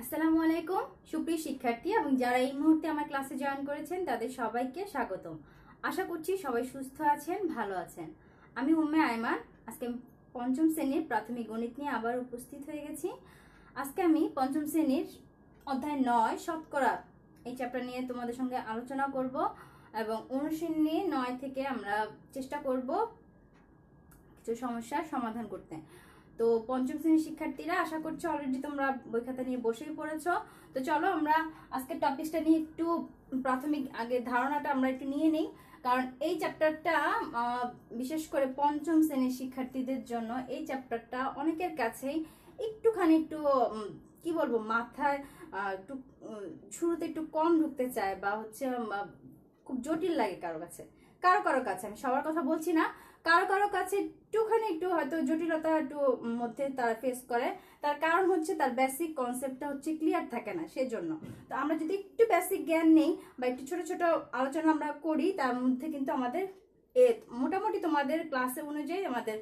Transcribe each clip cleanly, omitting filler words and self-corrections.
আসসালামু আলাইকুম সুপ্রিয় শিক্ষার্থী এবং যারা এই মুহূর্তে আমার ক্লাসে জয়েন করেছেন তাদের সবাইকে স্বাগতম। আশা করছি সবাই সুস্থ আছেন, ভালো আছেন। আমি উম্মে আয়মান। আজকে আমি পঞ্চম শ্রেণীর প্রাথমিক গণিত নিয়ে আবার উপস্থিত হয়ে গেছি। আজকে আমি পঞ্চম শ্রেণীর অধ্যায় 9 শতকরা এই চ্যাপ্টার নিয়ে তোমাদের সঙ্গে আলোচনা করব এবং অনুশীলনী 9 থেকে আমরা চেষ্টা করব কিছু সমস্যার সমাধান করতে। তো পঞ্চম শ্রেণীর শিক্ষার্থীরা আশা করছি অলরেডি তোমরা বই খাতা নিয়ে বসেই পড়েছো। তো চলো আমরা আজকে টপিকসটা নিয়ে একটু প্রাথমিক আগে ধারণাটা আমরা একটু নিয়ে নিই, কারণ এই চ্যাপ্টারটা বিশেষ করে পঞ্চম শ্রেণীর শিক্ষার্থীদের জন্য এই চ্যাপ্টারটা অনেকের কাছেই একটুখানি একটু কি বলবো মাথায় একটু শুরুতে একটু কম ঢুকতে চায় বা হচ্ছে খুব জটিল লাগে কারো কাছে। কারো কাছে, আমি সবার কথা বলছি না, কারো কাছে একটুখানি একটু হয়তো জটিলতা একটু মধ্যে তারা ফেস করে। তার কারণ হচ্ছে তার বেসিক কনসেপ্টটা হচ্ছে ক্লিয়ার থাকে না, সেজন্য। তো আমরা যদি একটু বেসিক জ্ঞান নেই বা একটু ছোট ছোট আলোচনা আমরা করি, তার মধ্যে কিন্তু আমাদের মোটামুটি তোমাদের ক্লাসে অনুযায়ী আমাদের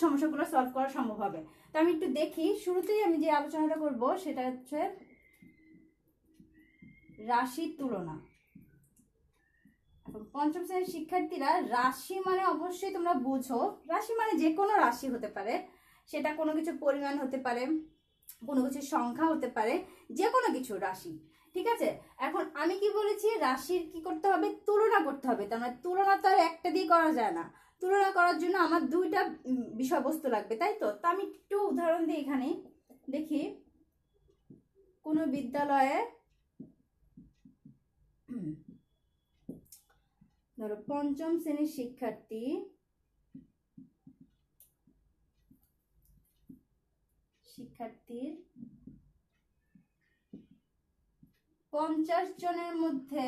সমস্যাগুলো সলভ করা সম্ভব হবে। তো আমি একটু দেখি, শুরুতেই আমি যে আলোচনাটা করব সেটা হচ্ছে রাশির তুলনা। পঞ্চম শ্রেণীর শিক্ষার্থীরা রাশি মানে অবশ্যই তোমরা বুঝো, রাশি মানে যে কোনো রাশি হতে পারে, সেটা কোনো কিছু পরিমাণ হতে পারে, কোনো কিছু সংখ্যা হতে পারে, যে কোনো কিছু রাশি। ঠিক আছে, এখন আমি কি বলেছি, রাশির কি করতে হবে, তুলনা করতে হবে। তার মানে তুলনা তো আর একটা দিয়ে করা যায় না, তুলনা করার জন্য আমার দুইটা বিষয়বস্তু লাগবে, তাই তো। তা আমি একটু উদাহরণ দিই। এখানে দেখি কোনো বিদ্যালয়ে ধরো পঞ্চম শ্রেণীর শিক্ষার্থীর 50 জনের মধ্যে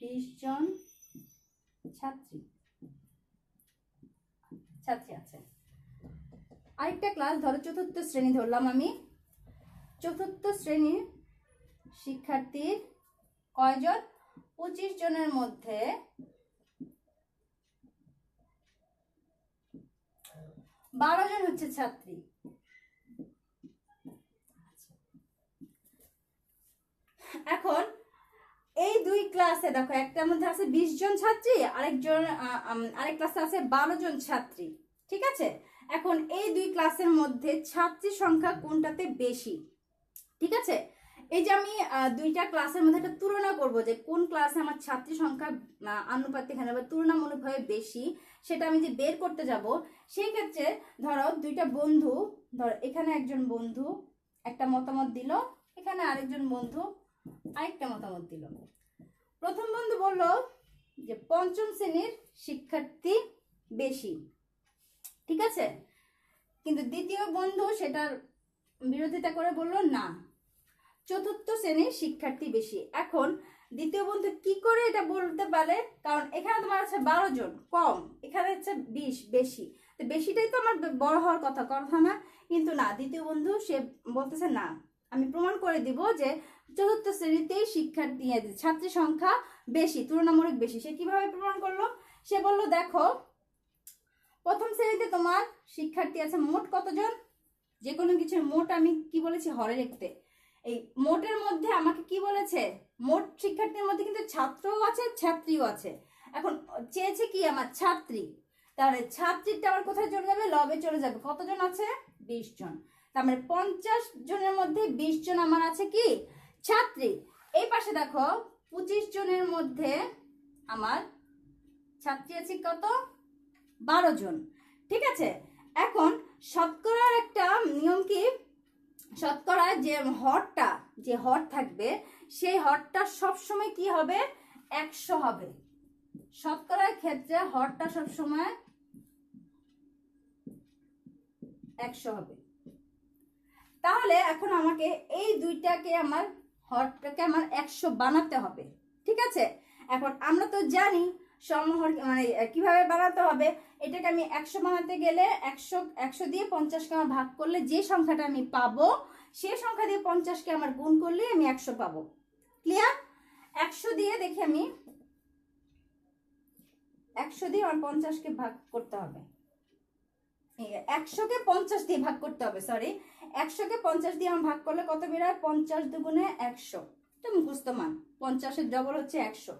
20 জন ছাত্রী আছে। আরেকটা ক্লাস ধরো চতুর্থ শ্রেণী ধরলাম আমি। চতুর্থ শ্রেণীর শিক্ষার্থীর কয়জন, 25 জনের মধ্যে 12 জন হচ্ছে ছাত্রী। এখন এই দুই ক্লাসে দেখো, একটার মধ্যে আছে 20 জন ছাত্রী, আরেক ক্লাসে আছে 12 জন ছাত্রী। ঠিক আছে, এখন এই দুই ক্লাসের মধ্যে ছাত্রী সংখ্যা কোনটাতে বেশি? ঠিক আছে, এই যে আমি দুইটা ক্লাসের মধ্যে একটা তুলনা করব যে কোন ক্লাসে আমার ছাত্রী সংখ্যা আনুপাতিক হারে বা তুলনামূলকভাবে বেশি, সেটা আমি যে বের করতে যাব, সেই ক্ষেত্রে ধরো দুইটা বন্ধু, ধরো এখানে একজন বন্ধু একটা মতামত দিল, এখানে আরেকজন বন্ধু আরেকটা মতামত দিল। প্রথম বন্ধু বলল যে পঞ্চম শ্রেণীর শিক্ষার্থী বেশি, ঠিক আছে, কিন্তু দ্বিতীয় বন্ধু সেটার বিরোধিতা করে বলল না, চতুর্থ শ্রেণীর শিক্ষার্থী বেশি। এখন দ্বিতীয় বন্ধু কি করে এটা বলতে পারে? কারণ এখানে তোমার আছে 12 জন কম, এখানে হচ্ছে 20 বেশি, তো বেশিটাই তো আমার বড় হওয়ার কথা না, কিন্তু না, দ্বিতীয় বন্ধু সে বলতেছে না, আমি প্রমাণ করে দিব যে চতুর্থ শ্রেণীতেই শিক্ষার্থী ছাত্রী সংখ্যা বেশি, তুলনামূলক বেশি। সে কিভাবে প্রমাণ করলো? সে বলল দেখো, প্রথম শ্রেণীতে তোমার শিক্ষার্থী আছে মোট কতজন, যে কোনো কিছুর মোট আমি কি বলেছি হরে লিখতে, এই মোটের মধ্যে আমাকে কি বলেছে, মোট শিক্ষার্থীর মধ্যে কিন্তু ছাত্রও আছে ছাত্রীও আছে। এখন চেয়েছে কি আমার ছাত্রী, তাহলে ছাত্রীটা আমার কোথায় চলে যাবে, লবে চলে যাবে। কতজন আছে? 20 জন। তার মানে 50 জনের মধ্যে 20 জন আমার আছে কি ছাত্রী। এই পাশে দেখো 25 জনের মধ্যে আমার ছাত্রী আছে কত, 12 জন। ঠিক আছে, এখন শতকরার একটা নিয়ম কি, শতকরার যে হর থাকবে সেই হরটা সবসময় কি হবে, 100 হবে। শতকরার ক্ষেত্রে হরটা সবসময় 100 হবে। তাহলে এখন আমাকে এই দুইটাকে আমার হরটাকে আমার 100 বানাতে হবে। ঠিক আছে, এখন আমরা তো জানি সমহর মানে কিভাবে বানাতে হবে। এটাকে আমি 100 বানাতে গেলে 100 দিয়ে 50কে আমার ভাগ করলে যে সংখ্যাটা আমি পাবো, সেই সংখ্যা দিয়ে 50কে আমার গুণ করলে আমি 100 পাবো। ক্লিয়ার? 100 দিয়ে দেখি আমি 100 দিয়ে আমার 50কে ভাগ করতে হবে, 100কে 50 দিয়ে ভাগ করতে হবে, সরি 100কে 50 দিয়ে আমার ভাগ করলে কত বেরোয়, 50 দুগুণে 100, এটা মুখস্থ মান, 50-এর ডবল হচ্ছে 100।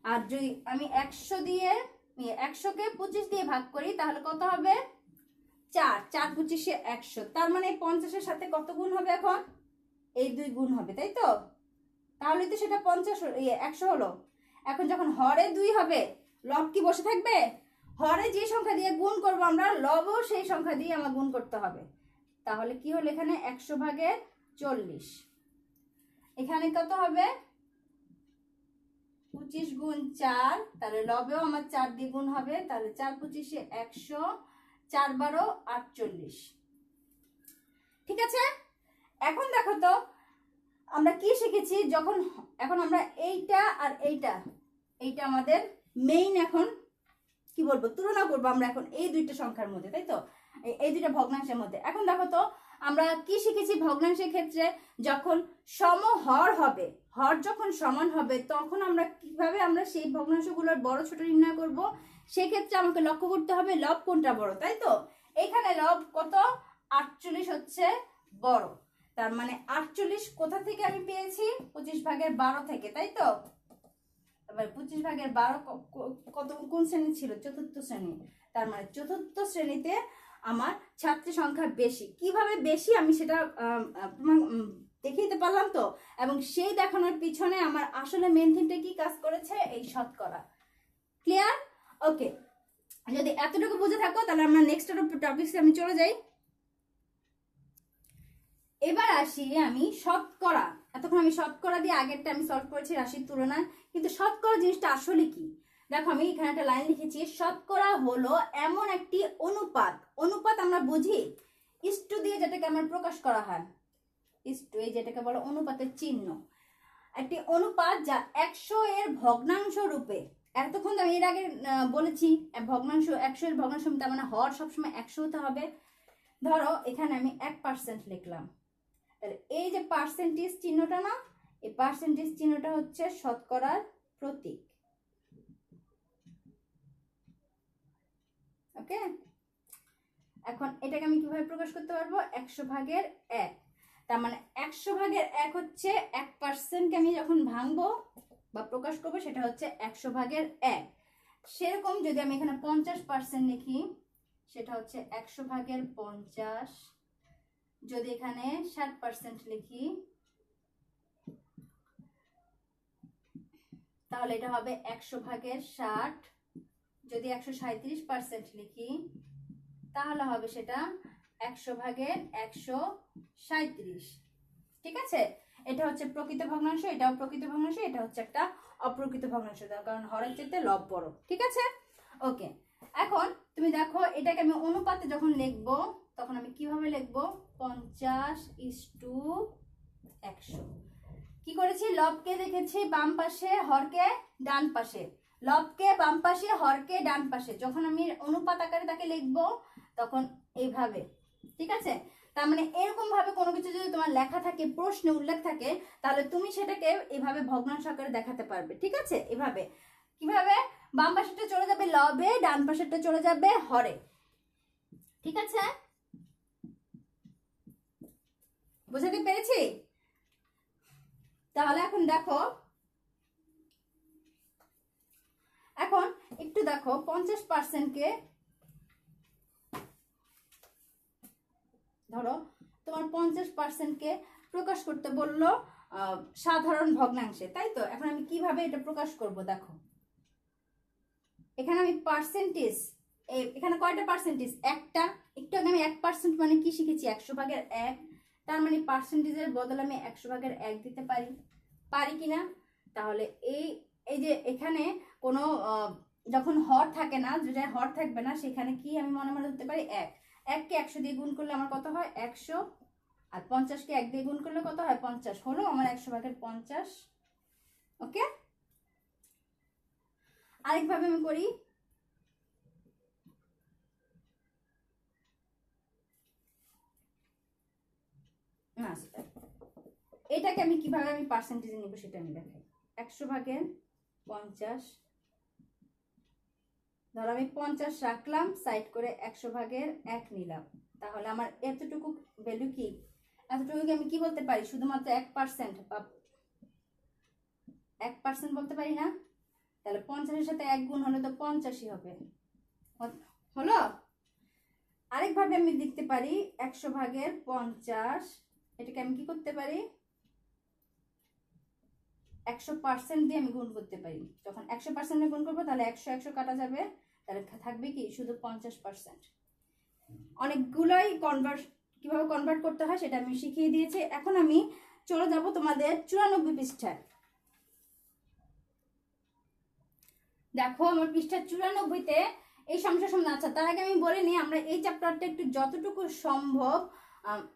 আর যদি আমি 100 দিয়ে 100কে 25 দিয়ে ভাগ করি তাহলে কত হবে, 4, 4 25 100, তার মানে 50-এর সাথে কত গুণ হবে এখন, এই 2 গুণ হবে, তাই তো? তাহলে তো সেটা 50 100 হলো। এখন যখন হরে 2 হবে, লব কি বসে থাকবে? হরে যে সংখ্যা দিয়ে গুণ করব আমরা, লবও সেই সংখ্যা দিয়ে আমার গুণ করতে হবে। তাহলে কি হলো এখানে 100 ভাগের 40, এখানে কত হবে 25 গুণ 4, তাহলে লবেও আমার 4 দিয়ে গুণ হবে, তাহলে 4 25 100, 4 12 48। ঠিক আছে, এখন দেখো তো আমরা কি শিখেছি, যখন এখন আমরা এইটা আর এইটা আমাদের মেইন, এখন কি বলবো, তুলনা করবো আমরা এখন এই দুইটা সংখ্যার মধ্যে, তাই তো, এই দুইটা ভগ্নাংশের মধ্যে। এখন দেখো তো আমরা কি শিখেছি, ভগ্নাংশের ক্ষেত্রে যখন সমহর হবে, হর যখন সমান হবে, তখন আমরা কিভাবে আমরা সেই ভগ্নাংশগুলোর বড় ছোট নির্ণয় করব, সেক্ষেত্রে আমাকে লক্ষ্য করতে হবে লব কোনটা বড়, তাই তো? এখানে লব কত, 48 হচ্ছে বড়, তার মানে 48 কোথা থেকে আমি পেয়েছি, 25 ভাগের 12 থেকে, তাই তো? এবার 25 ভাগের 12 কত কোন শ্রেণী ছিল, চতুর্থ শ্রেণী, তার মানে চতুর্থ শ্রেণীতে আমার ছাত্রী সংখ্যা বেশি। কিভাবে বেশি আমি সেটা দেখিয়ে দিতে পারলাম তো, এবং সেই দেখানোর পিছনে আমার আসলে মেন থিমটা কি কাজ করেছে, এই শতকরা। ক্লিয়ার? ওকে, যদি এতটুকু বুঝে থাকো তাহলে আমরা নেক্সট টপিকসে আমি চলে যাই। এবার আসি আমি শতকরা। এতক্ষণ আমি শতকরা দিয়ে আগেরটা আমি সলভ করেছি রাশির তুলনায়, কিন্তু শতকরা জিনিসটা আসলে কি, দেখো আমি এখানে একটা লাইন লিখেছি, শতকরা হলো এমন একটি অনুপাত, অনুপাত আমরা বুঝি ইস্টু দিয়ে, যেটাকে আমরা প্রকাশ করা হয়, ইস্টু, এই যেটাকে বলে অনুপাতের চিহ্ন, একটি অনুপাত যা 100 এর ভগ্নাংশ রূপে, এতক্ষণ আমি এর আগে বলেছি ভগ্নাংশ 100 এর ভগ্নাংশ, তার মানে হর সবসময় 100 হতে হবে। ধরো এখানে আমি 1% লিখলাম, তাহলে এই যে পার্সেন্টেজ চিহ্নটা না, এই পার্সেন্টেজ চিহ্নটা হচ্ছে শতকরার প্রতীক। ওকে, এখন এটাকে আমি কিভাবে প্রকাশ করতে পারবো, 100 ভাগের 1, তার মানে 100 ভাগের 1 হচ্ছে 1%কে আমি যখন ভাঙবো বা প্রকাশ করবো সেটা হচ্ছে 100 ভাগের 1। সেরকম যদি আমি এখানে 50% লিখি, সেটা হচ্ছে 100 ভাগের 50। যদি এখানে 60% লিখি তাহলে এটা হবে 100 ভাগের 60। যদি 137% লিখি তাহলে হবে সেটা 100 ভাগের 137। ঠিক আছে, এটা হচ্ছে প্রকৃত ভগ্নাংশ, এটাও প্রকৃত ভগ্নাংশ, এটা হচ্ছে একটা অপ্রকৃত ভগ্নাংশ, কারণ হরের চেয়ে লব বড়। ঠিক আছে, ওকে। এখন তুমি দেখো এটাকে আমি অনুপাতে যখন লিখবো তখন আমি কিভাবে লিখবো, 50:100। কি করেছি, লবকে দেখেছি বাম পাশে, হরকে ডান পাশে, লবকে বাম পাশে, হরকে ডান পাশে, যখন আমি অনুপাত আকারে তাকে লিখবো তখন এইভাবে। ঠিক আছে, তার মানে এরকম ভাবে কোনো কিছু যদি তোমার লেখা থাকে, প্রশ্নে উল্লেখ থাকে, তাহলে তুমি সেটাকে এভাবে ভগ্নাংশ আকারে দেখাতে পারবে। ঠিক আছে, এভাবে কিভাবে, বাম পাশেরটা চলে যাবে লবে, ডান পাশেরটা চলে যাবে হরে। ঠিক আছে, বুঝাতে পেরেছি? তাহলে এখন দেখো, এখন একটু দেখো 50%কে ধরো, তোমার 50%কে প্রকাশ করতে বললো সাধারণ ভগ্নাংশে, তাই তো? এখন আমি কিভাবে এটা প্রকাশ করব, দেখো এখানে আমি পার্সেন্টেজ, এখানে কয়টা পার্সেন্টেজ, একটা। একটু আগে আমি 1% মানে কি শিখেছি, 100 ভাগের 1, তার মানে পার্সেন্টেজের বদলে আমি 100 ভাগের 1 দিতে পারি কিনা? তাহলে এই যে এখানে কোনো যখন হর থাকে না, যেটা হর থাকবে না, সেখানে কি আমি মনে মনে ধরতে পারি 1, 1কে 100 দিয়ে গুণ করলে আমার কত হয় 100, আর 50কে 1 দিয়ে গুণ করলে কত হয় 50, হলো আমার 100 ভাগের 50। ওকে, আরেকভাবে আমি করি, না এটাকে আমি কিভাবে আমি পার্সেন্টেজে নিব সেটা আমি দেখাই। 100 ভাগের 50 ধরো আমি 50 রাখলাম, সাইড করে 100 ভাগের 1 নিলাম, তাহলে আমার এতটুকু ভ্যালু কি, এতটুকুকে আমি কি বলতে পারি, শুধুমাত্র 1% বা 1% বলতে পারি না? তাহলে 50-এর সাথে 1 গুণ হলে তো 85 হবে। হলো? আরেকভাবে আমি লিখতে পারি 100 ভাগের 50, এটাকে আমি কি করতে পারি, 100% দিয়ে আমি গুণ করতে পারি। যখন 100% গুণ করবো তাহলে 100 কাটা যাবে, তাহলে থাকবে কি শুধু 50%। অনেকগুলোই কিভাবে কনভার্ট করতে হয় সেটা আমি শিখিয়ে দিয়েছি। এখন আমি চলে যাব তোমাদের 94 পৃষ্ঠায়। দেখো আমার পৃষ্ঠা 94-তে এই সমস্যার সমাধান। আচ্ছা, তার আগে আমি বলে নিই, আমরা এই চ্যাপ্টারটা একটু যতটুকু সম্ভব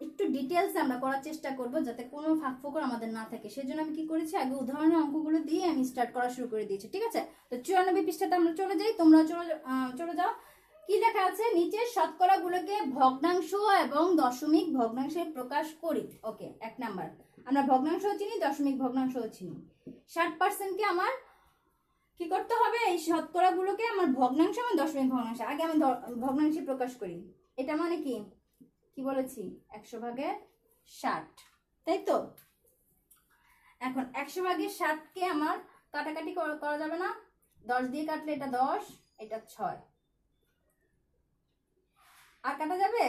একটু ডিটেলসে আমরা করার চেষ্টা করব, যাতে কোনো ফাঁকফোকর আমাদের না থাকে। সেজন্য আমি কি করেছি, আগে উদাহরণের অঙ্কগুলো দিয়ে আমি স্টার্ট করা শুরু করে দিয়েছি। ঠিক আছে, তো 94 পৃষ্ঠাতে আমরা চলে যাই, তোমরা চলে যাও। কি লেখা আছে, নিচে শতকরাগুলোকে ভগ্নাংশ এবং দশমিক ভগ্নাংশে প্রকাশ করি। ওকে, 1 নাম্বার, আমরা ভগ্নাংশও চিনি, দশমিক ভগ্নাংশও চিনি। 60%কে আমার কি করতে হবে, এই শতকরাগুলোকে আমার ভগ্নাংশ এবং দশমিক ভগ্নাংশ, আগে আমি ভগ্নাংশে প্রকাশ করি। এটা মানে কি কি বলেছি, 100 ভাগের 60, তাই তো? এখন 100 ভাগের 60কে আমার কাটাকাটি করা যাবে না, 10 দিয়ে কাটলে এটা 10, এটা 6, আর কাটা যাবে?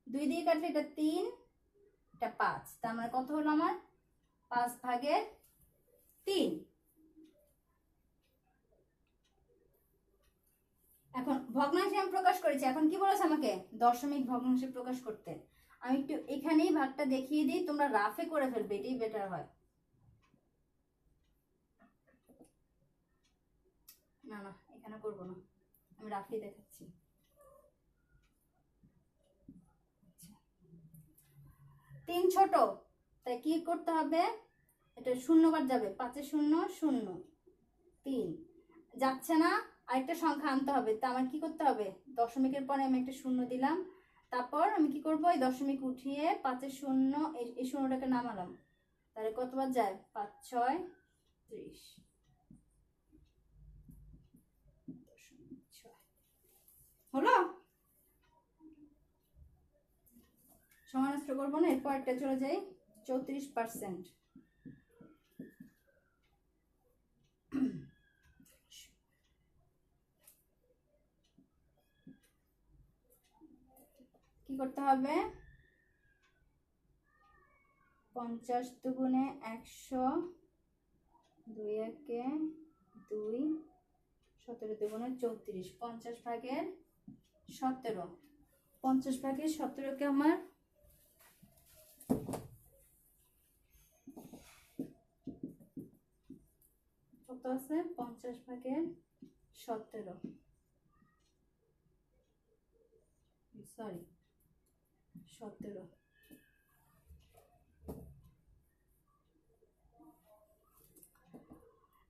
2 দিয়ে কাটলে এটা 3, এটা 5, তার মানে কত হলো আমার 5 ভাগের 3। এখন ভগ্নাংশে আমি প্রকাশ করেছি, এখন কি বলেছে আমাকে, দশমিক ভগ্নাংশে প্রকাশ করতে। আমি একটু এখানেই ভাগটা দেখিয়ে দিই, তোমরা রাফে করে ফেলবে, এটাই বেটার হয়। না না, এখানে করব না, আমি রাফে দেখাচ্ছি। 3 ছোট, তাই কি করতে হবে, এটা শূন্যবার যাবে, 5 0 0 3 যাচ্ছে না, আরেকটা সংখ্যা আনতে হবে। তা আমার কি করতে হবে, দশমিকের পরে আমি একটা শূন্য দিলাম, তারপর আমি কি করবো, এই দশমিক উঠিয়ে 5 0 এই শূন্যটাকে নামালাম, তাহলে কতবার যায়, 5 6 30, হলো? সমানস্ত করবো না, এরপর একটা চলে যাই, 34%। কি করতে হবে, 50 দুগুণে 100, 2 একে 2, 17 দুগুণে 34, 50 ভাগের 17, 50 ভাগের 17কে আমার কত আছে, 50 ভাগের 17, সরি 17,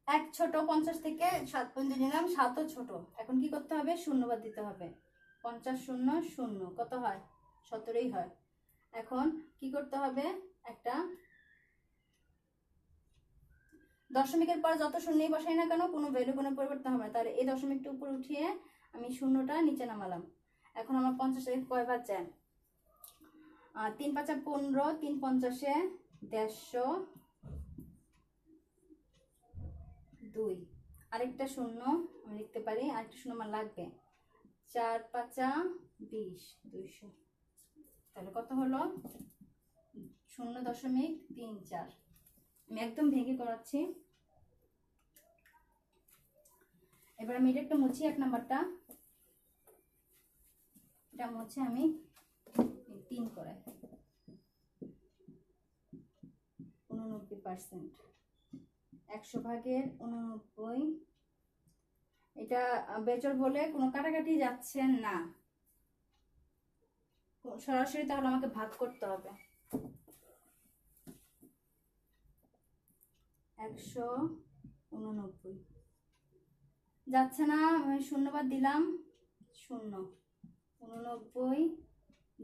এক ছোট, 50 থেকে 7 পর্যন্ত নিলাম, 7ও ছোট। এখন কি করতে হবে, শূন্যবাদ দিতে হবে, 50 0 0 কত হয়, 17ই হয়। এখন কি করতে হবে, একটা দশমিকের পর যত শূন্যই বসাই না কেন, কোনো ভ্যালু কোনো পরিবর্তন হবে না, তাহলে এই দশমিকটা উপরে উঠিয়ে আমি শূন্যটা নিচে নামালাম। এখন আমার 50 কয়বার যায়, 3 5 15, 3 50 150, 2, আরেকটা শূন্য আমি লিখতে পারি, আরেকটা শূন্য আমার লাগবে, 4 5 20, 200, তাহলে কত হলো, 0.34। আমি একদম ভেঙে করাচ্ছি। এবার আমি এটা একটা মুছি, 1 নাম্বারটা এটা মুছে আমি 3 করাই, 89%, 100 ভাগের 89, এটা বেজোড় বলে কোনো কাটাকাটি যাচ্ছে না, সরাসরি, তাহলে আমাকে ভাগ করতে হবে। 189 যাচ্ছে না, আমি শূন্যবাদ দিলাম, 0 89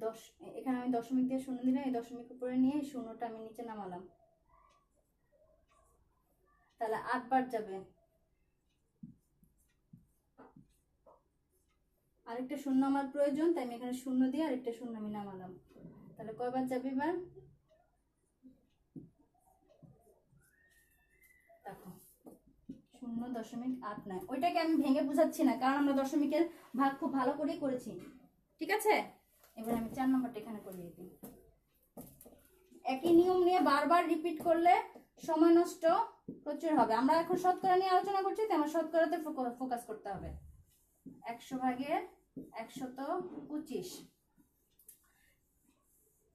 10, এখানে আমি দশমিক দিয়ে শূন্য দিলাম, এই দশমিক উপরে নিয়ে এই শূন্যটা আমি নিচে নামালাম, তাহলে 8 বার যাবে, আরেকটা শূন্য আমার প্রয়োজন, তাই আমি এখানে শূন্য দিয়ে আরেকটা শূন্য আমি নামালাম। তাহলে কয়বার যাবে এবার? দেখো 0.89। ওইটাকে আমি ভেঙে বোঝাচ্ছি না, কারণ আমরা দশমিকের ভাগ খুব ভালো করেই করেছি। ঠিক আছে, এবার আমি 4 নম্বরটা এখানে করিয়ে দিই। একই নিয়ম নিয়ে বারবার রিপিট করলে সময় নষ্ট প্রচুর হবে। আমরা এখন শতকরা নিয়ে আলোচনা করছি, তাই আমার শতকরাতে ফোকাস করতে হবে। 100 ভাগের 125,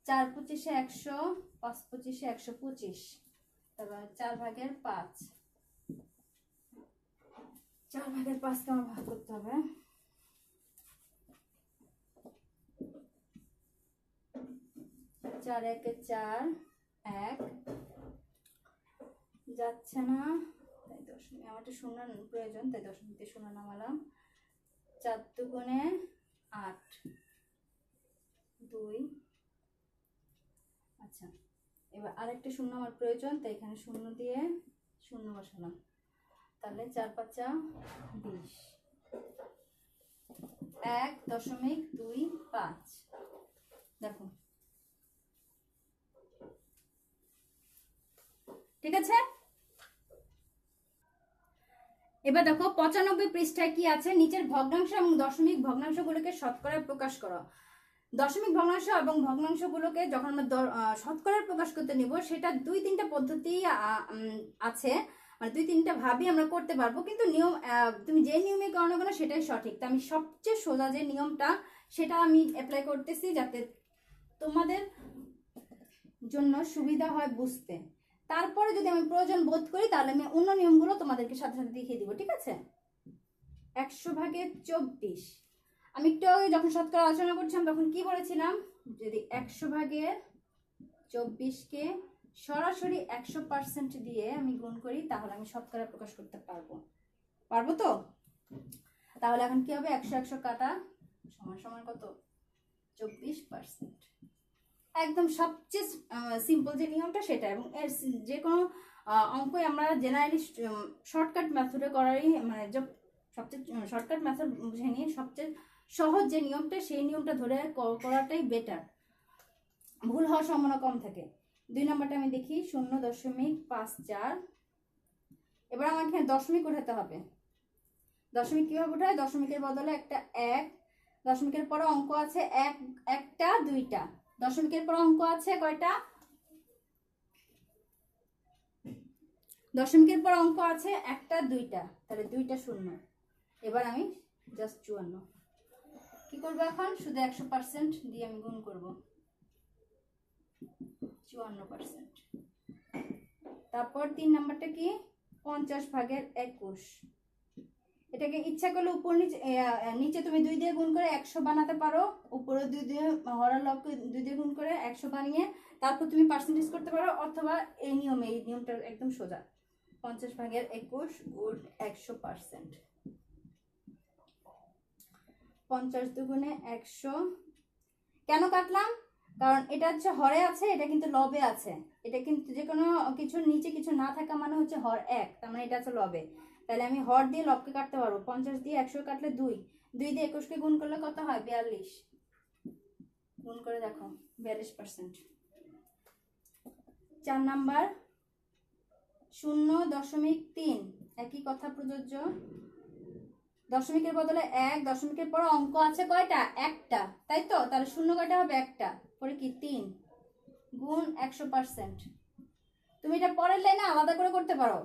4 25 100, 5 25 125, তারপর 4 ভাগের 5, 4 ভাগের 5 কে আমার ভাগ করতে হবে। 4 1 4, 1 যাচ্ছে না, তাই দশমিক আমার একটা শূন্য প্রয়োজন, তাই দশমিক দিয়ে শূন্য নামালাম। 4 দুগুণে 8, 2। আচ্ছা, এবার আরেকটা শূন্য আমার প্রয়োজন, তাই এখানে শূন্য দিয়ে শূন্য বসালাম। তাহলে 4 5 20, 1.25। দেখো ঠিক আছে। এবার দেখো 95 পৃষ্ঠায় কি আছে, নিচের ভগ্নাংশ এবং দশমিক ভগ্নাংশগুলোকে শতকরায় প্রকাশ করো। দশমিক ভগ্নাংশ এবং ভগ্নাংশগুলোকে যখন আমরা শতকরায় প্রকাশ করতে নিব, সেটা 2-3টা পদ্ধতি আছে, মানে 2-3টা ভাবেই আমরা করতে পারবো, কিন্তু নিয়ম তুমি যে নিয়মে করো না কেন সেটাই সঠিক। তো আমি সবচেয়ে সোজা যে নিয়মটা সেটা আমি অ্যাপ্লাই করতেছি, যাতে তোমাদের জন্য সুবিধা হয় বুঝতে। তারপরে যদি আমি প্রয়োজন বোধ করি তাহলে আমি অন্য নিয়মগুলো তোমাদেরকে সাথে সাথে দেখিয়ে দিব। ঠিক আছে, 100 ভাগের 24। আমি একটু আগে যখন শতকরা আলোচনা করছিলাম তখন কি বলেছিলাম, যদি 100 ভাগের 24কে সরাসরি 100% দিয়ে আমি গুণ করি তাহলে আমি শতকরা প্রকাশ করতে পারবো তো। তাহলে এখন কি হবে, 100 100 কাটা সমান সমান কত, 24%। একদম সবচেয়ে সিম্পল যে নিয়মটা সেটা, এবং এর যে কোনো অঙ্কই আমরা জেনারেলি শর্টকাট মেথডে করারই, মানে সবচেয়ে শর্টকাট মেথড বুঝে নিয়ে সবচেয়ে সহজ যে নিয়মটা সেই নিয়মটা ধরে করাটাই বেটার, ভুল হওয়ার সম্ভাবনা কম থাকে। 2 নম্বরটা আমি দেখি 0.54। এবার আমার এখানে দশমিক উঠাতে হবে। দশমিক কিভাবে উঠায়, দশমিকের বদলে একটা 1, দশমিকের পরে অঙ্ক আছে একটা 2টা, দশমিকের পর অঙ্ক আছে কয়টা, দশমিকের পর অঙ্ক আছে একটা 2টা, তাহলে 2টা শূন্য। এবার আমি জাস্ট 54 কি করবো, এখন শুধু 100% দিয়ে আমি গুণ করব, 54%। তারপর 3 নাম্বারটা কি, 50 ভাগের 21। এটাকে ইচ্ছা করলে উপর নিচে তুমি 2 দিয়ে গুণ করে 100 বানাতে পারো, উপরে 2 দিয়ে হরের লবকে 2 দিয়ে গুণ করে 100 বানিয়ে তারপর তুমি পার্সেন্টেজ করতে পারো, অথবা এই নিয়মটা একদম সোজা, 50 ভাগের 21 গুণ 100%। 50 দুগুণে 100। কেন কাটলাম, কারণ এটা হচ্ছে হরে আছে, এটা কিন্তু লবে আছে। এটা কিন্তু যে কোনো কিছুর নিচে কিছু না থাকা মানে হচ্ছে হর 1, তার মানে এটা আছে লবে। তাহলে আমি হর দিয়ে লবকে কাটতে পারবো। 50 দিয়ে 100 কাটলে 2 দিয়ে 21কে গুণ করলে কত হয়, 42। গুণ করে দেখো 42%। 4 নাম্বার 0.3, একই কথা প্রযোজ্য। দশমিকের বদলে 1, দশমিকের পর অঙ্ক আছে কয়টা, একটা, তাই তো, তাহলে শূন্য কয়টা হবে, একটা, পরে কি 3 গুণ 100%। তুমি এটা পরের লাইনে আলাদা করে করতে পারো,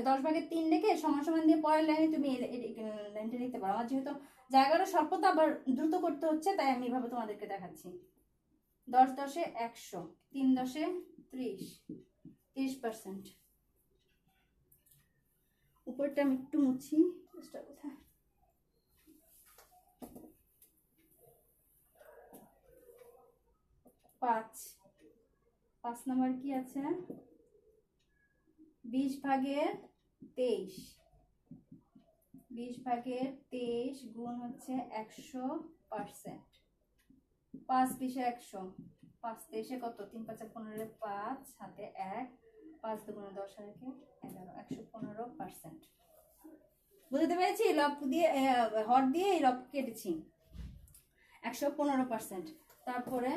10 ভাগের 3 রেখে সমান সমান দিয়ে পরের লাইনে তুমি লাইনটা লিখতে পারো। আমার যেহেতু জায়গাটা স্বল্পতা আবার দ্রুত করতে হচ্ছে, তাই আমি এভাবে তোমাদেরকে দেখাচ্ছি। 10 10 100, 3 10 30, 30%। উপরটা আমি একটু মুছি, কোথায়, 5 নাম্বার কি আছে, 20 ভাগের 23। 20 ভাগের 23 গুণ হচ্ছে 100%। 5 20 100, 5 23 কত, 3 5 15, 5 হাতে 1, 5 দুগুণে 10 আর 11, 115%। বুঝতে পেরেছি? লব দিয়ে হর দিয়ে এই লব কেটেছি 115%। তারপরে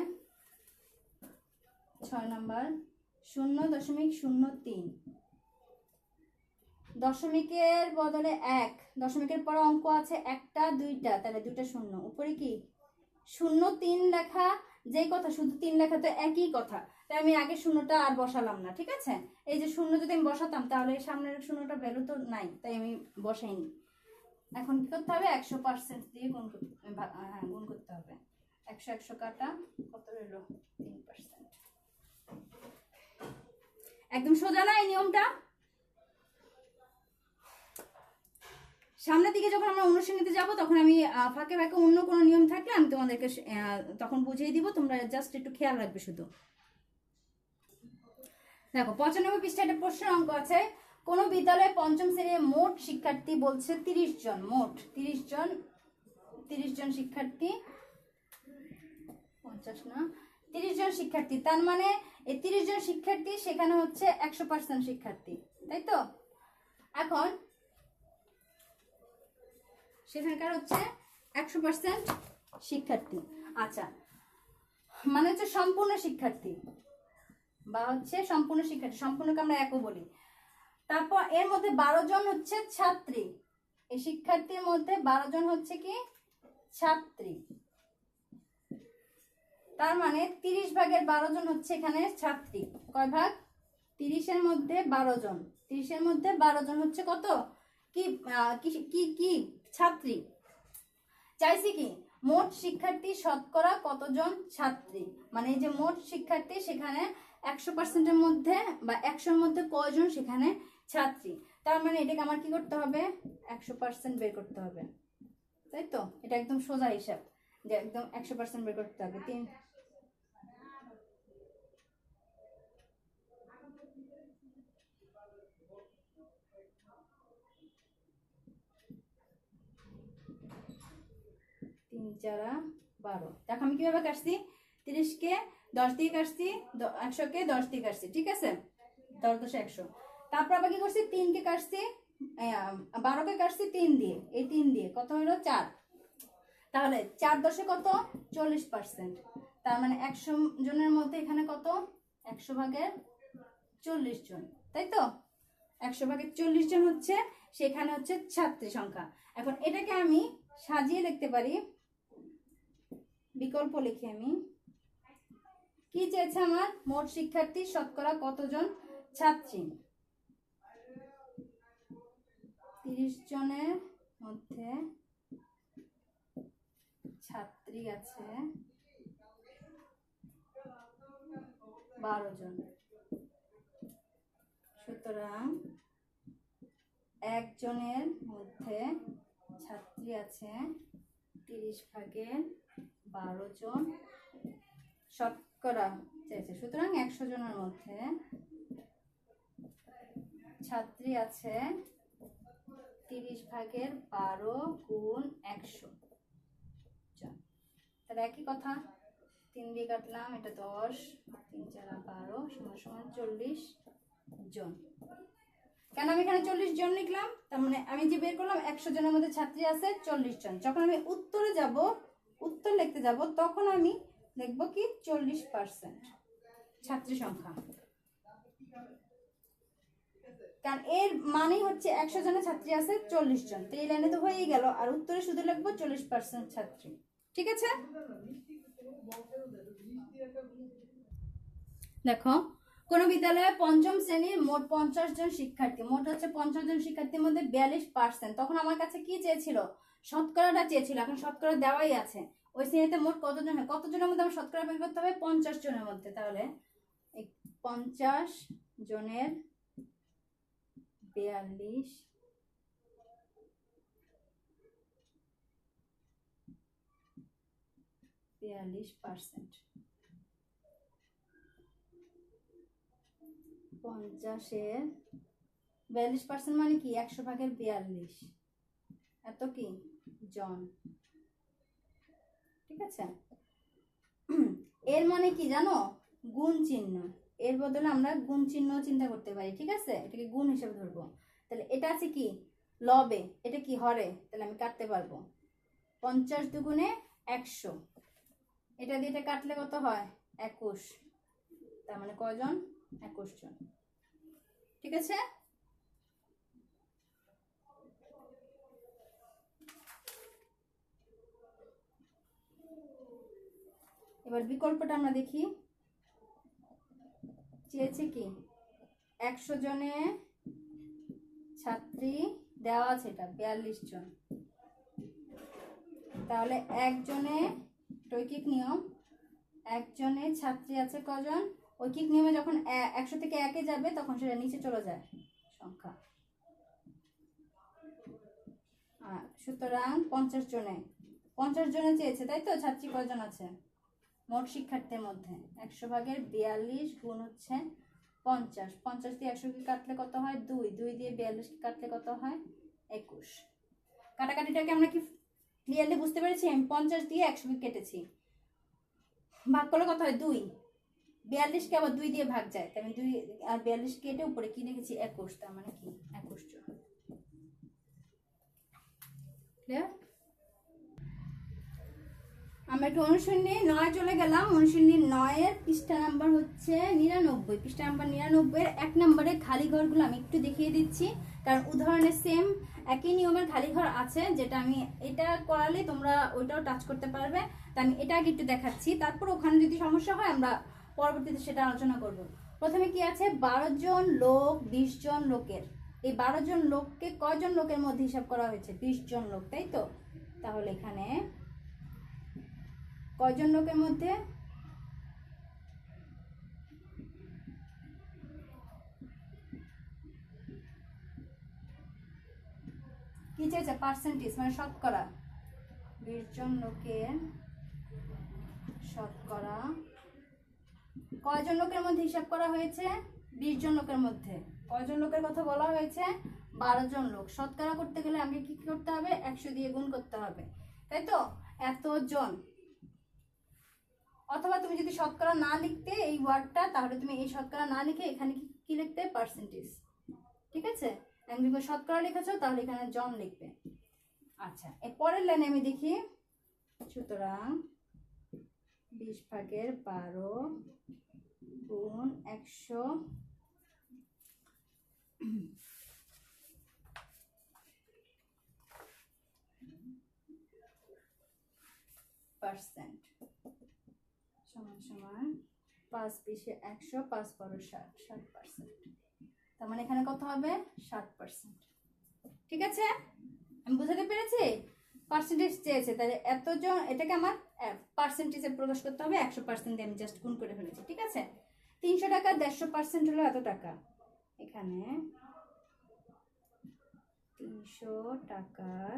6 নাম্বার 0.03, দশমিকের বদলে 1, দশমিকের পরে অঙ্ক আছে একটা দুইটা, তাহলে দুইটা শূন্য, উপরে কি 0.3 লেখা, যে কথা শুধু 3 লেখা তো একই কথা, তাই আমি আগে শূন্যটা আর বসালাম না। ঠিক আছে, এই যে শূন্য যদি আমি বসাতাম তাহলে সামনের শূন্যটা ভ্যালু তো নাই, তাই আমি বসাইনি। এখন কি করতে হবে? 100% দিয়ে গুণ করতে হবে। 100 কাটা কত রইল? 3%। একদম সোজা না এই নিয়মটা? সামনের দিকে যখন আমরা অনুশীলনীতে যাব তখন আমি ফাঁকে ফাঁকে অন্য কোনো নিয়ম থাকলে আমি তোমাদেরকে তখন বুঝিয়ে দিব, তোমরা জাস্ট একটু খেয়াল রাখবে শুধু। দেখো 95 পৃষ্ঠায় একটা প্রশ্নের অঙ্ক আছে। কোন বিদ্যালয়ে পঞ্চম শ্রেণীর মোট শিক্ষার্থী বলছে 30 জন, মোট 30 জন শিক্ষার্থী, 50 না 30 জন শিক্ষার্থী, তার মানে এই 30 জন শিক্ষার্থী সেখানে হচ্ছে 100% শিক্ষার্থী, তাই তো? এখন সেখানকার হচ্ছে 100% শিক্ষার্থী। আচ্ছা, মানে হচ্ছে সম্পূর্ণ শিক্ষার্থী বা হচ্ছে সম্পূর্ণ শিক্ষার্থী, সম্পূর্ণকে আমরা একও বলি। তারপর এর মধ্যে 12 জন হচ্ছে ছাত্রী, এই শিক্ষার্থীর মধ্যে 12 জন হচ্ছে কি ছাত্রী, তার মানে 30 ভাগের 12 জন হচ্ছে এখানে ছাত্রী। কয় ভাগ? 30 এর মধ্যে 12 জন, 30 এর মধ্যে 12 জন হচ্ছে কত কি কি কি ছাত্রী। চাইছি কি মোট শিক্ষার্থী শতকরা কতজন ছাত্রী, মানে এই যে মোট শিক্ষার্থী সেখানে 100%-এর মধ্যে বা 100-এর মধ্যে কয়জন সেখানে ছাত্রী, তার মানে এটাকে আমার কি করতে হবে? 100% বের করতে হবে, তাই তো? এটা একদম সোজা হিসাব যে একদম 100% বের করতে হবে। 3 4 12। দেখো আমি কিভাবে কাটছি, 30-কে 10 দিয়ে কাটছি, 100-কে 10 দিয়ে কাটছি, ঠিক আছে? 10 10 100। তারপর আবার কি করছি, 3-কে কাটছি, 12-কে কাটছি 3 দিয়ে, এই 3 দিয়ে কত হলো 4, তাহলে 4 10-এ কত? 40%, তার মানে 100 জনের মধ্যে এখানে কত? 100 ভাগের 40 জন, তাই তো? 100 ভাগের 40 জন হচ্ছে সেখানে হচ্ছে ছাত্রী সংখ্যা। এখন এটাকে আমি সাজিয়ে লিখতে পারি, বিকল্প লিখি আমি, কি চেয়েছে আমার? মোট শিক্ষার্থী শতকরা কতজন ছাত্রী, 30 জনের মধ্যে ছাত্রী আছে 12 জন, সুতরাং একজনের মধ্যে ছাত্রী আছে 30 ভাগের 12 জন শতকরা চাইছে, সুতরাং 100 জনের মধ্যে ছাত্রী আছে 30 ভাগের 12 গুণ 100 জন, তাহলে একই কথা, 3 দিয়ে কাটলাম, এটা 10, 3 4 12 সমান 40 জন। কেন আমি এখানে 40 জন লিখলাম? তার মানে আমি যে বের করলাম 100 জনের মধ্যে ছাত্রী আছে 40 জন, যখন আমি উত্তরে যাব, উত্তর লিখতে যাব, তখন আমি লিখব কি 40% ছাত্রী সংখ্যা, কারণ এর মানে হচ্ছে 100 জনের ছাত্রী আছে 40 জন, তো এই লাইনে তো হয়েই গেল, আর উত্তরে শুধু লিখবো 40% ছাত্রী, ঠিক আছে? দেখো কোন বিদ্যালয়ে পঞ্চম শ্রেণীর মোট 50 জন শিক্ষার্থী, মোট হচ্ছে 50 জন শিক্ষার্থীর মধ্যে 42%, তখন আমার কাছে কি চেয়েছিল? শতকরাটা চেয়েছিল, এখন শতকরা দেওয়াই আছে। ওই শ্রেণীতে মোট কতজন হয়, কতজনের মধ্যে আমার শতকরা বের করতে হবে? 50 জনের মধ্যে, তাহলে 50 জনের 42%, 50-এর 42% মানে কি 100 ভাগের 42, এত কি জন, ঠিক আছে? এর মানে কি জানো? গুণ চিহ্ন, এর বদলে আমরা গুণ চিহ্ন চিন্তা করতে পারি, ঠিক আছে? এটাকে গুণ হিসেবে ধরবো। তাহলে এটা আছে কি লবে, এটা কি হরে, তাহলে আমি কাটতে পারবো। 50 দুগুণে 100, এটা দিয়ে এটা কাটলে কত হয় 21, তার মানে কয়জন 21 জন। ঠিক আছে, এবার বিকল্পটা আমরা দেখি। চেয়েছে কি 100 জনে ছাত্রী দেওয়া আছে, এটা 42 জন, তাহলে একজনে ঐকিক নিয়ম, একজনে ছাত্রী আছে কজন, ঐকিক নিয়মে যখন 100 থেকে 1-এ যাবে তখন সেটা নিচে চলে যায় সংখ্যা। সুতরাং 50 জনে চেয়েছে, তাই তো? ছাত্রী কজন আছে মোট শিক্ষার্থীর মধ্যে? 100 ভাগের 42 গুণ হচ্ছে 50, 50 দিয়ে 100 কে কাটলে কত হয় 2, 2 দিয়ে 42 কে কাটলে কত হয় 21। কাটাকাটিটাকে আমরা কি ক্লিয়ারলি বুঝতে পেরেছি? আমি 50 দিয়ে 100 কে কেটেছি, ভাগ করলে কত হয় 2, 42 কে আবার 2 দিয়ে ভাগ যায়, তাই আমি 2 আর 42 কেটে উপরে কি লিখেছি 21, তার মানে কি 21 জন। ক্লিয়ার? আমরা একটু অনুশীলনী 9 চলে গেলাম। অনুশীলনী 9 এর পৃষ্ঠা নাম্বার হচ্ছে 99, পৃষ্ঠা নাম্বার 99 এর 1 নম্বরে খালি ঘরগুলো আমি একটু দেখিয়ে দিচ্ছি, কারণ উদাহরণে সেম একই নিয়মের খালি ঘর আছে, যেটা আমি এটা করালে তোমরা ওইটাও টাচ করতে পারবে। তাই আমি এটা আগে একটু দেখাচ্ছি, তারপর ওখানে যদি সমস্যা হয় আমরা পরবর্তীতে সেটা আলোচনা করব। প্রথমে কি আছে 12 জন লোক 20 জন লোকের, এই 12 জন লোককে কয়জন লোকের মধ্যে হিসাব করা হয়েছে 20 জন লোক, তাই তো? তাহলে এখানে কয়জন লোকের মধ্যে কি চাইছে পার্সেন্টেজ মানে শতকরা, 20 জন লোকের শতকরা কয়জন লোকের মধ্যে হিসাব করা হয়েছে 20 জন লোকের মধ্যে। কয়জন লোকের কথা বলা হয়েছে 12 জন লোক। শতকরা করতে গেলে আমাকে কি করতে হবে 100 দিয়ে গুণ করতে হবে, তাই তো? এত জন, অথবা তুমি যদি শতকরা না লিখতে এই ওয়ার্ডটা, তাহলে তুমি এই শতকরা না লিখে এখানে কি লিখতে পার্সেন্টেজ। ঠিক আছে, আমি যদি শতকরা লিখেছো তাহলে এখানে জন লিখবে। আচ্ছা, এর পরের লাইনে আমি দেখি, সুতরাং 20 ভাগের 12 গুণ 100 পার্সেন্ট সমান সমান 5 20 100, 5 12 60, 60%। তার মানে এখানে কত হবে 60%। ঠিক আছে, আমি বুঝাতে পেরেছি? পার্সেন্টেজ চেয়েছে, তাহলে এতজন, এটাকে আমার পার্সেন্টেজে প্রকাশ করতে হবে, 100% দিয়ে আমি জাস্ট গুণ করে ফেলেছি। ঠিক আছে, 300 টাকা 150% হলো এত টাকা। এখানে 300 টাকার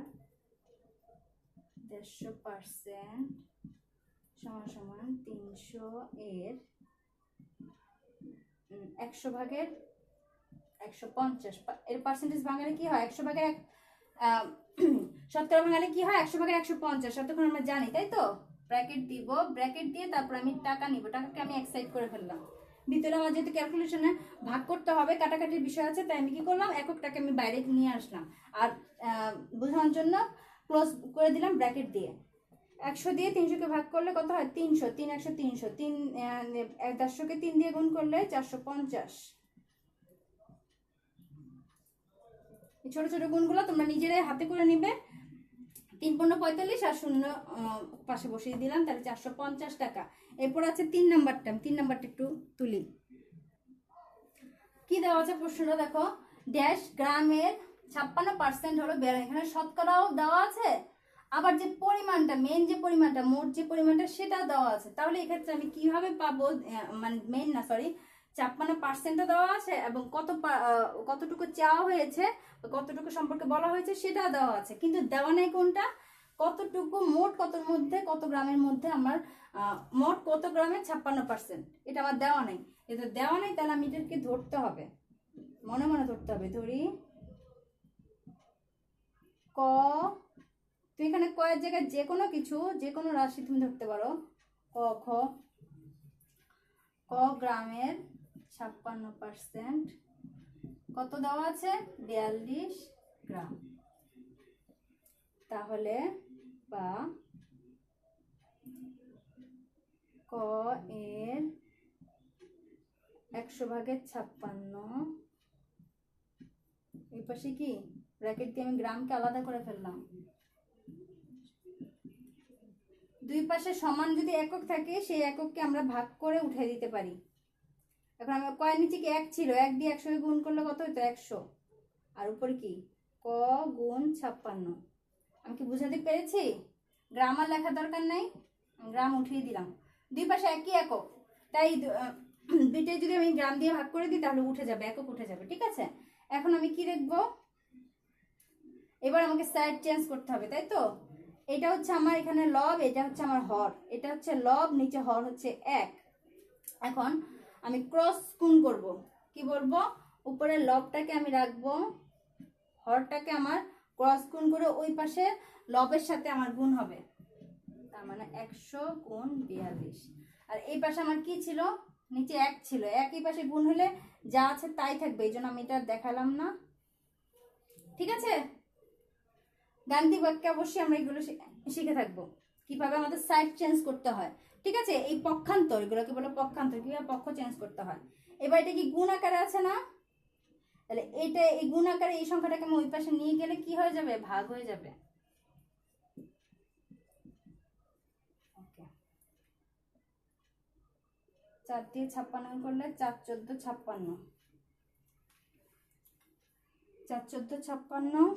150% সমান সমান 300 এর 100 ভাগের 150, এর পার্সেন্টেজ ভাঙালে কি হয় 100 ভাগের শতকরা ভাঙালে কি হয় 100 ভাগের 150, শতকরা আমরা জানি, তাই তো? ব্র্যাকেট দিব, ব্র্যাকেট দিয়ে তারপর আমি টাকা নিব, টাকাকে আমি এক সাইড করে ফেললাম। ভিতরে আমার যেহেতু ক্যালকুলেশনে ভাগ করতে হবে, কাটাকাটির বিষয় আছে, তাই আমি কি করলাম এককটাকে আমি বাইরে নিয়ে আসলাম, আর বোঝানোর জন্য ক্লোজ করে দিলাম ব্র্যাকেট দিয়ে। 100 দিয়ে 300 কে ভাগ করলে কত হয় 300, 3 100 300, 3 100 কে 3 দিয়ে গুণ করলে 450। এই ছোট ছোট গুণগুলো তোমরা নিজেরাই হাতে করে নিবে। 3 × 45 আর 0 পাশে বসিয়ে দিলাম, তাহলে 450 টাকা। এরপর আছে 3 নাম্বারটা, 3 নাম্বারটা একটু তুলি। কি দেওয়া আছে প্রশ্নটা দেখো, ড্যাশ গ্রামের 56% হলো বেড়া। এখানে শতকরাও দেওয়া আছে, আবার যে পরিমাণটা মেন যে পরিমাণটা মোট যে পরিমাণটা সেটা দেওয়া আছে। তাহলে এক্ষেত্রে আমি কিভাবে পাবো, মানে মেন না সরি 56% দেওয়া আছে এবং কতটুকু চাওয়া হয়েছে, কতটুকু সম্পর্কে বলা হয়েছে সেটা দেওয়া আছে, কিন্তু দেওয়া নাই কোনটা কতটুকু মোট কতর মধ্যে কত গ্রামের মধ্যে আমার মোট কত গ্রামের 56%, এটা আমার দেওয়া নাই। এটা দেওয়া নাই, তাহলে আমি এটাকে ধরতে হবে, মনে মনে ধরতে হবে। ধরি ক, তুমি এখানে কয়ের জায়গায় যে কোনো কিছু যে কোনো রাশি তুমি ধরতে পারো। ক খ, ক গ্রামের 56% কত দেওয়া আছে 42 গ্রাম। তাহলে বা ক এর 100/56, এই পাশে কি ব্র্যাকেট দিয়ে আমি গ্রামকে আলাদা করে ফেললাম। দুই পাশে সমান যদি একক থাকে সেই একককে আমরা ভাগ করে উঠে দিতে পারি। এখন আমি কয়ের নিচে কি 1 ছিল, 1 দিয়ে 100 গুণ করলে কত হতো 100, আর উপরে কি ক গুণ 56। আমি কি বুঝাতে পেরেছি? গ্রাম আর লেখার দরকার নাই, গ্রাম উঠিয়ে দিলাম। দুই পাশে একই একক, তাই দুইটাই যদি আমি গ্রাম দিয়ে ভাগ করে দিই তাহলে উঠে যাবে, একক উঠে যাবে। ঠিক আছে, এখন আমি কি দেখব, এবার আমাকে সাইড চেঞ্জ করতে হবে, তাই তো? এটা হচ্ছে আমার এখানে লব, এটা হচ্ছে আমার হর, এটা হচ্ছে লব, নিচে হর হচ্ছে 1। এখন আমি ক্রস গুণ করব। কি বলবো, উপরে লবটাকে আমি রাখবো, হরটাকে আমার ক্রস গুণ করে ওই পাশে লবের সাথে আমার গুণ হবে, তার মানে 100 গুণ 42। আর এই পাশে আমার কি ছিল, নিচে 1 ছিল, একই পাশে গুণ হলে যা আছে তাই থাকবে, এই জন্য আমি এটা দেখালাম না। ঠিক আছে, গাণিতিক বাক্যে অবশ্যই আমরা এগুলো শিখে থাকবো কিভাবে আমাদের সাইড চেঞ্জ করতে হয়। ঠিক আছে, এই পক্ষান্তর, এগুলোকে বলে পক্ষান্তর, কিভাবে পক্ষ চেঞ্জ করতে হয়। এবার এটা কি গুণ আকারে আছে না, তাহলে এটা এই গুণ আকারে এই সংখ্যাটাকে আমি ওই পাশে নিয়ে গেলে কি হয়ে যাবে, ভাগ হয়ে যাবে। 4 দিয়ে 56 করলে 4 14 56, 4 14 56,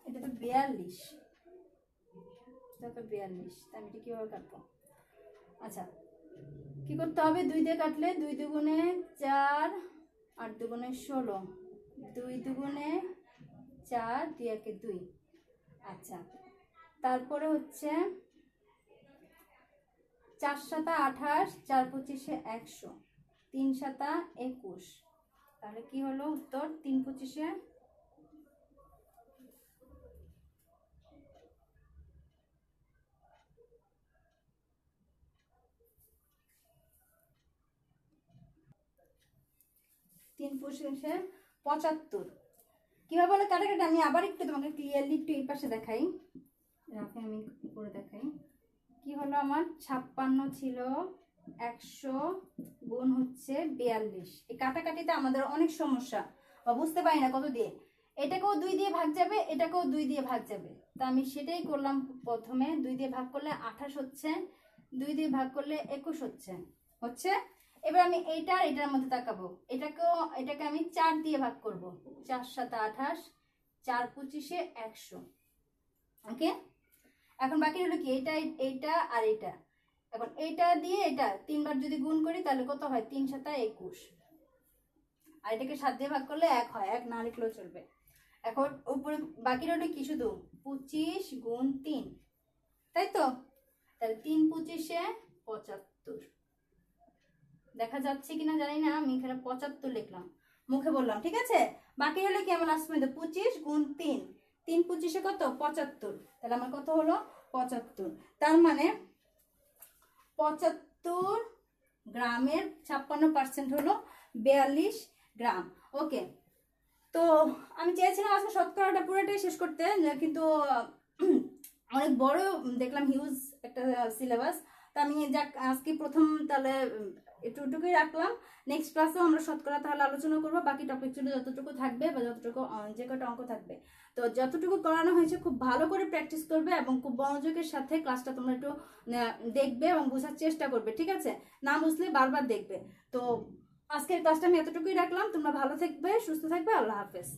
এটা তো 42, এটা তো 42, তাই আমি এটা কিভাবে কাটবো? আচ্ছা, কি করতে হবে, 2 দিয়ে কাটলে 2 দুগুণে 4, 8 দুগুণে 16, 2 দুগুণে 4, 2 একে 2। আচ্ছা, তারপরে হচ্ছে 4 7 28, 4 25 100, 3 7 21, তাহলে কি হলো উত্তর, 3 25 75। কিভাবে বলে কাটাকাটি আমি আবার একটু তোমাকে ক্লিয়ারলি একটু এই পাশে দেখাই, রাফে আমি করে দেখাই। কি হলো, আমার 56 ছিল, 100 গুণ হচ্ছে 42। এই কাটাকাটিতে আমাদের অনেক সমস্যা, বা বুঝতে পারি না কত দিয়ে, এটাকেও 2 দিয়ে ভাগ যাবে, এটাকেও 2 দিয়ে ভাগ যাবে, তা আমি সেটাই করলাম। প্রথমে 2 দিয়ে ভাগ করলে 28 হচ্ছে, 2 দিয়ে ভাগ করলে 21 হচ্ছে। এবার আমি এইটা আর এটার মধ্যে তাকাবো, এটাকে আমি 4 দিয়ে ভাগ করব, 4 7 28, 4 25 100। ওকে, এখন বাকি হলো কি, এইটা আর এইটা। এখন এইটা দিয়ে এটা 3 বার যদি গুণ করি তাহলে কত হয়, 3 7 21, আর এটাকে 7 দিয়ে ভাগ করলে 1 হয়, 1 না লিখলেও চলবে। এখন উপরে বাকি রইল কি, শুধু 25 গুণ 3, তাই তো? তাহলে 3 25 75, দেখা যাচ্ছে কিনা জানি না, আমি এখানে 75 লিখলাম, মুখে বললাম। ঠিক আছে, বাকি হলো কি আমার লাস্ট পর্যন্ত 25 গুণ 3, 3 25 কত 75, তাহলে আমার কত হলো 75। তার মানে 75 গ্রামের 56% হলো 42 গ্রাম। ওকে, তো আমি চেয়েছিলাম আজকে শতকরাটা পুরোটাই শেষ করতে, কিন্তু অনেক বড় দেখলাম, হিউজ একটা সিলেবাস। তো আমি যাক আজকে প্রথম তাহলে এটুকুই রাখলাম। নেক্সট ক্লাসেও আমরা শতকরা তাহলে আলোচনা করবো, বাকি টপিকগুলো যতটুকু থাকবে বা যতটুকু যে কটা অঙ্ক থাকবে, তো যতটুকু করানো হয়েছে খুব ভালো করে প্র্যাকটিস করবে এবং খুব মনোযোগের সাথে ক্লাসটা তোমরা একটু দেখবে এবং বোঝার চেষ্টা করবে। ঠিক আছে, না বুঝলে বারবার দেখবে। তো আজকের ক্লাসটা আমি এতটুকুই রাখলাম, তোমরা ভালো থাকবে, সুস্থ থাকবে, আল্লাহ হাফেজ।